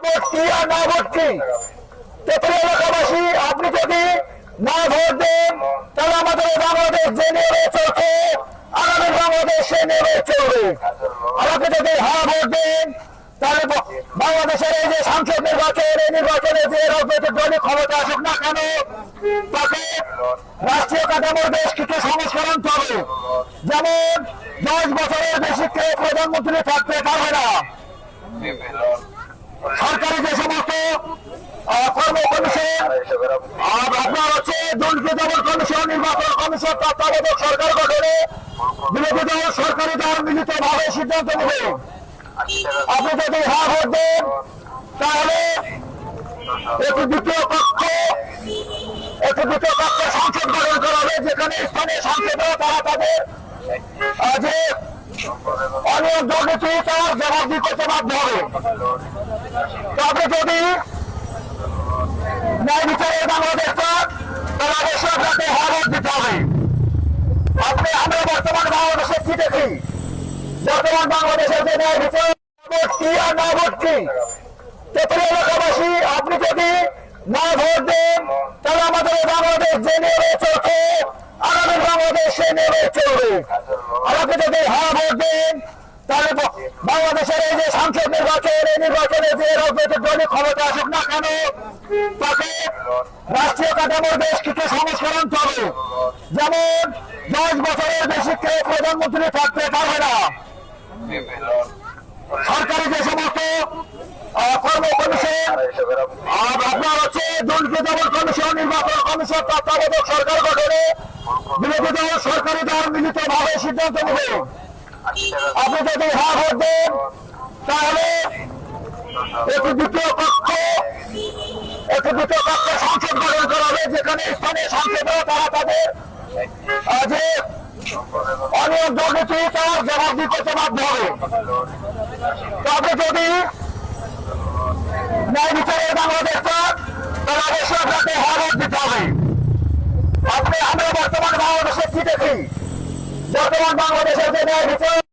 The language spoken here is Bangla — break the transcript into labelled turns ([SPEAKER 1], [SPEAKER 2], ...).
[SPEAKER 1] ভোটটি আর না ভোটটি তেতুলিয়া এলাকাবাসী, আপনি যদি না ভোট দেন তাহলে আমাদের বাংলাদেশ যে নিয়মে চলছে আগামী বাংলাদেশ সে নিয়মে চলবে। আর আপনি যদি হ্যাঁ ভোট দেন তাহলে বাংলাদেশের এই যে সংসদ নির্বাচন, এই নির্বাচনে যে রাজনৈতিক দলই ক্ষমতা আসুক না কেন তাকে রাষ্ট্রীয় কাঠামোর বেশ কিছু সংস্কার আনতে হবে। যেমন 10 বছরের বেশি কেউ প্রধানমন্ত্রী থাকতে পারবে না। সরকারি যে সমস্ত কর্ম কমিশন, আপনার হচ্ছে দুর্নীতি দমন কমিশন, নির্বাচন কমিশন, তত্ত্বাবধায়ক সরকার গঠনে বিরোধী দল সরকারি দল মিলিতভাবে সিদ্ধান্ত নেবে। আপনি যদি হ্যাঁ ভোট দেন তাহলে একটি দ্বিতীয় কক্ষ সংসদ গঠন করা হবে, যেখানে স্থানীয় সংসদরা তারা তাদের যে অনিয়ম দুর্নীতি তার জবাবদিহি করতে বাধ্য হবে। তবে যদি ন্যায় বিচারের বাংলাদেশ চান তাহলে অবশ্যই আপনাকে হ্যাঁ ভোট দিতে হবে। আমরা বর্তমান বাংলাদেশে কি দেখি? বর্তমান বাংলাদেশের যে ন্যায় বিচার ভোটটি আর না ভোটটি তেতুলিয়া এলাকাবাসী, আপনি যদি না ভোট দেন তাহলে আমাদের বাংলাদেশ যে নিয়মে চলছে আগামী বাংলাদেশ সে নিয়মে চলবে। আর আপনি যদি হ্যাঁ ভোট দেন তাহলে বাংলাদেশের এই যে সংসদ নির্বাচন, এই নির্বাচনে যে রাজনৈতিক দলই ক্ষমতা আসুক না কেন তাকে রাষ্ট্রীয় কাঠামোর বেশ কিছু সংস্কার আনতে হবে। যেমন 10 বছরের বেশি কেউ প্রধানমন্ত্রী থাকতে পারবে না। সরকারি যে সমস্ত কর্ম কমিশন, আপনার হচ্ছে দুর্নীতি দমন কমিশন, নির্বাচন কমিশন, তত্ত্বাবধায়ক সরকার গঠনে বিরোধী দল সরকারি দল মিলিতভাবে সিদ্ধান্ত নেবে। আপনি যদি হ্যাঁ ভোট দেন তাহলে একটি দ্বিতীয় কক্ষ সংসদ গঠন করা হবে, যেখানে স্থানীয় সংসদরা তারা তাদের যে অনিয়ম দুর্নীতি তার জবাবদিহি করতে বাধ্য হবে। তবে যদি ন্যায় বিচারের বাংলাদেশ চান তাহলে অবশ্যই আপনাকে হ্যাঁ ভোট দিতে হবে। আমরা বর্তমান বাংলাদেশে কি দেখি? বর্তমান বাংলাদেশের যে ন্যায় বিচার